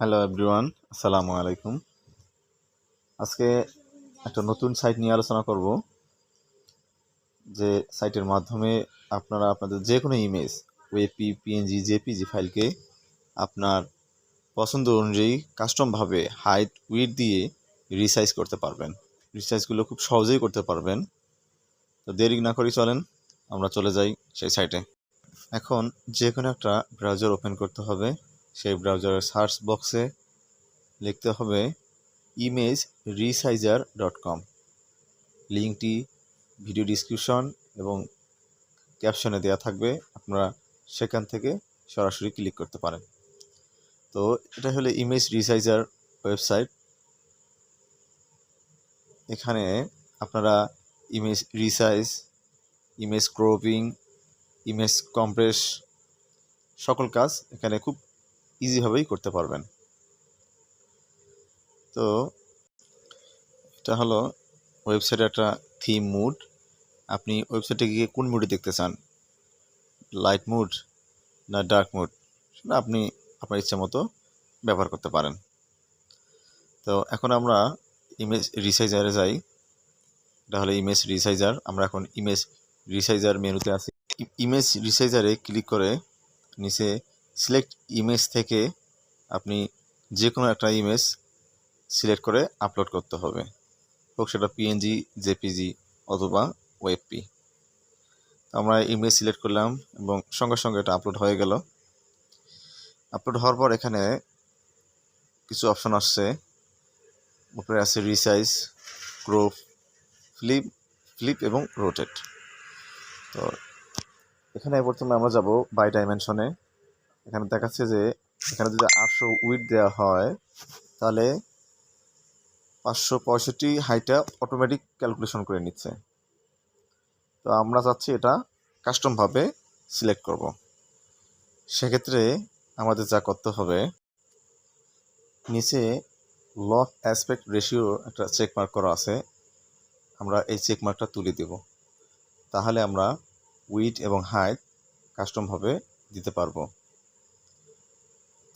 Hello everyone, আসসালামু আলাইকুম। আজকে একটা নতুন সাইট নিয়ে আলোচনা করব, যে সাইটের মাধ্যমে আপনারা আপনাদের যে কোনো ইমেজ, ওয়েপি, পিএনজি, জেপিজি ফাইলকে আপনার পছন্দ অনুযায়ী কাস্টমভাবে হাইট, উইডথ দিয়ে রিসাইজ করতে পারবেন। রিসাইজগুলো খুব সহজেই করতে পারবেন। তো দেরি না করি চলেন আমরা চলে যাই সেই সাইটে। এখন যে কোনো একটা ব্রাউজার ওপেন করতে হবে। সেই ব্রাউজারের সার্চ বক্সে লিখতে হবে imageresizer.com। লিঙ্কটি ভিডিও ডিসক্রিপশন এবং ক্যাপশনে দেওয়া থাকবে, আপনারা সেখান থেকে সরাসরি ক্লিক করতে পারেন। তো এটা হলো ইমেজ রিসাইজার ওয়েবসাইট। এখানে আপনারা image resize, image cropping, image compress সকল কাজ এখানে খুব ইজিভাবেই করতে পারবেন। তো এটা হলো ওয়েবসাইটের একটা থিম মুড। আপনি ওয়েবসাইটে গিয়ে কোন মুডে দেখতে চান, লাইট মুড না ডার্ক মুড, সেটা আপনি আপনার ইচ্ছা মতো ব্যবহার করতে পারেন। তো এখন আমরা ইমেজ রিসাইজারে যাই। এটা হলো ইমেজ রিসাইজার। আমরা এখন ইমেজ রিসাইজার মেনুতে আছি। ইমেজ রিসাইজারে ক্লিক করে নিচে সিলেক্ট ইমেজ থেকে আপনি যে কোনো একটা ইমেজ সিলেক্ট করে আপলোড করতে হবে, হোক সেটা পিএনজি, জেপিজি অথবা ওয়েবপি। আমরা ইমেজ সিলেক্ট করলাম এবং সঙ্গে সঙ্গে এটা আপলোড হয়ে গেল। আপলোড হওয়ার পর এখানে কিছু অপশন আসছে। উপরে আছে রিসাইজ, ক্রপ, ফ্লিপ এবং রোটেট। তো এখানে প্রথমে আমরা যাব বাই ডাইমেনশনে। এখানে দেখাচ্ছে যে এখানে যদি 800 উইডথ দেওয়া হয় তাহলে 565 হাইটটা অটোমেটিক ক্যালকুলেশন করে নিচ্ছে। তো আমরা চাচ্ছি এটা কাস্টমভাবে সিলেক্ট করব। সেক্ষেত্রে আমাদের যা করতে হবে, নিচে লক অ্যাসপেক্ট রেশিও একটা চেকমার্ক করা আছে, আমরা এই চেকমার্কটা তুলে দেব। তাহলে আমরা উইডথ এবং হাইট কাস্টমভাবে দিতে পারবো।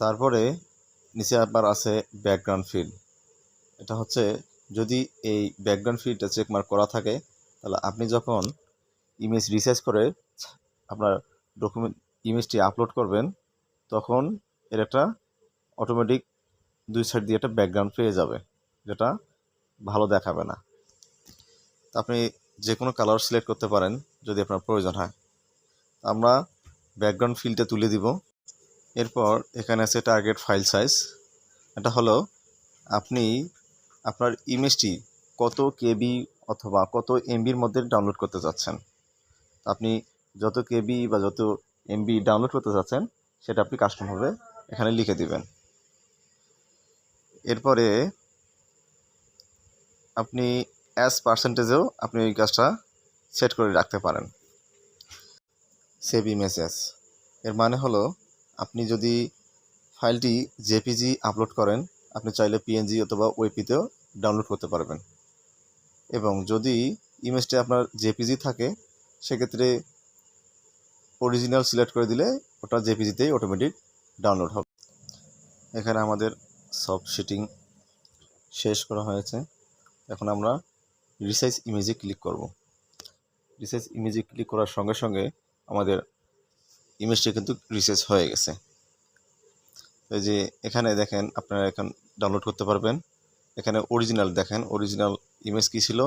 তারপরে নিচে আবার আছে ব্যাকগ্রাউন্ড ফিল। এটা হচ্ছে যদি এই ব্যাকগ্রাউন্ড ফিলটা চেকমার্ক করা থাকে তাহলে আপনি যখন ইমেজ রিসাইজ করে আপনার ডকুমেন্ট ইমেজটি আপলোড করবেন তখন এর একটা অটোমেটিক দুই সাইড দিয়ে একটা ব্যাকগ্রাউন্ড পেয়ে যাবে, যেটা ভালো দেখাবে না। আপনি যে কোনো কালার সিলেক্ট করতে পারেন যদি আপনার প্রয়োজন হয়। আমরা ব্যাকগ্রাউন্ড ফিলটা তুলে দিব। এরপর এখানে আছে টার্গেট ফাইল সাইজ। এটা হলো আপনি আপনার ইমেজটি কত কেবি অথবা কত এমবির মধ্যে ডাউনলোড করতে চাচ্ছেন। আপনি যত কেবি বা যত এমবি ডাউনলোড করতে চাচ্ছেন সেটা আপনি কাস্টমভাবে এখানে লিখে দিবেন। এরপরে আপনি অ্যাজ পার্সেন্টেজেও আপনি ওই কাজটা সেট করে রাখতে পারেন। সেভ ইমেজেস এর মানে হলো আপনি যদি ফাইলটি জেপিজি আপলোড করেন আপনি চাইলে পিএনজি অথবা ওয়েপিতেও ডাউনলোড করতে পারবেন। এবং যদি ইমেজটি আপনার জেপিজি থাকে সেক্ষেত্রে অরিজিনাল সিলেক্ট করে দিলে ওটা জেপিজিতেই অটোমেটিক ডাউনলোড হবে। এখানে আমাদের সব সেটিং শেষ করা হয়েছে। এখন আমরা রিসাইজ ইমেজে ক্লিক করব। রিসাইজ ইমেজে ক্লিক করার সঙ্গে সঙ্গে আমাদের ইমেজটি কিন্তু রিসাইজ হয়ে গেছে। এই যে এখানে দেখেন আপনারা এখন ডাউনলোড করতে পারবেন। এখানে অরিজিনাল দেখেন, অরিজিনাল ইমেজ কী ছিল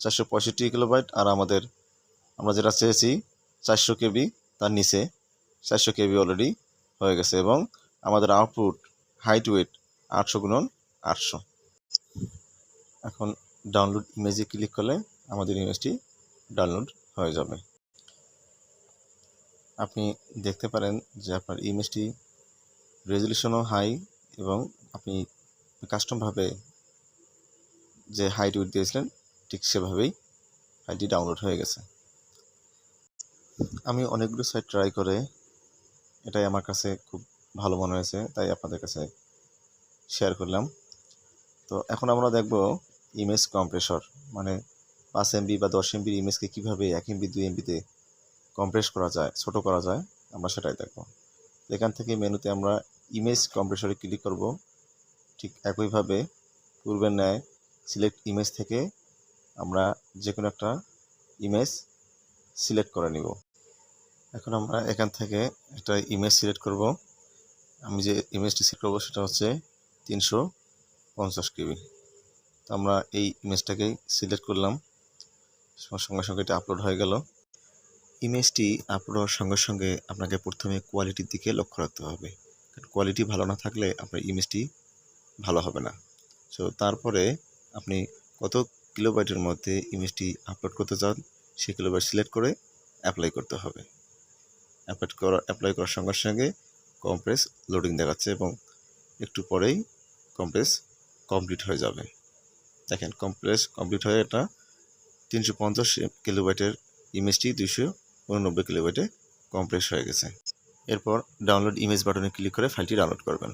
465 কিলোবাইট, আর আমরা যেটা চেয়েছি 400 কেবি, তার নিচে 400 কেবি অলরেডি হয়ে গেছে এবং আমাদের আউটপুট হাইট ওয়েট 800x800। এখন ডাউনলোড ইমেজে ক্লিক করলে আমাদের ইমেজটি ডাউনলোড হয়ে যাবে। আপনি দেখতে পারেন যে আপনার ইমেজটি রেজলিউশনও হাই এবং আপনি কাস্টমভাবে যে হাইট উইডথ দিয়েছিলেন ঠিক সেভাবেই ফাইলটি ডাউনলোড হয়ে গেছে। আমি অনেকগুলো সাইট ট্রাই করে এটাই আমার কাছে খুব ভালো মনে হয়েছে, তাই আপনাদের কাছে শেয়ার করলাম। তো এখন আমরা দেখব ইমেজ কম্প্রেসর, মানে 5 এমবি বা 10 এমবির ইমেজকে কীভাবে 1 এমবি 2 এমবিতে কম্প্রেস করা যায়, ছোটো করা যায়, আমরা সেটাই দেখব। এখান থেকে মেনুতে আমরা ইমেজ কম্প্রেসরে ক্লিক করব। ঠিক একইভাবে পূর্বের ন্যায় সিলেক্ট ইমেজ থেকে আমরা যে কোনো একটা ইমেজ সিলেক্ট করে নিব। এখন আমরা এখান থেকে একটা ইমেজ সিলেক্ট করব। আমি যে ইমেজটি সিলেক্ট করব সেটা হচ্ছে 350 KB। তো আমরা এই ইমেজটাকেই সিলেক্ট করলাম, সঙ্গে সঙ্গে এটা আপলোড হয়ে গেল। ইমেজটি আপলোড হওয়ার সঙ্গে সঙ্গে আপনাকে প্রথমে কোয়ালিটির দিকে লক্ষ্য রাখতে হবে, কারণ কোয়ালিটি ভালো না থাকলে আপনার ইমেজটি ভালো হবে না। সো তারপরে আপনি কত কিলোবাইটের মধ্যে ইমেজটি আপলোড করতে চান সেই কিলোবাইট সিলেক্ট করে অ্যাপ্লাই করতে হবে। অ্যাপ্লাই করার সঙ্গে সঙ্গে কম্প্রেস লোডিং দেখাচ্ছে এবং একটু পরেই কম্প্রেস কমপ্লিট হয়ে যাবে। দেখেন কম্প্রেস কমপ্লিট হয়ে এটা 350 কিলোবাইটের ইমেজটি 289 কিলোবাইটে কম্প্রেস হয়ে গেছে। এরপর ডাউনলোড ইমেজ বাটনে ক্লিক করে ফাইলটি ডাউনলোড করবেন।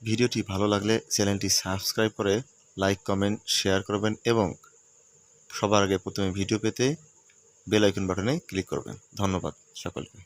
ভিডিওটি ভালো লাগলে চ্যানেলটি সাবস্ক্রাইব করে লাইক, কমেন্ট, শেয়ার করবেন এবং সবার আগে প্রথমে ভিডিও পেতে বেল আইকন বাটনে ক্লিক করবেন। ধন্যবাদ সকলকে।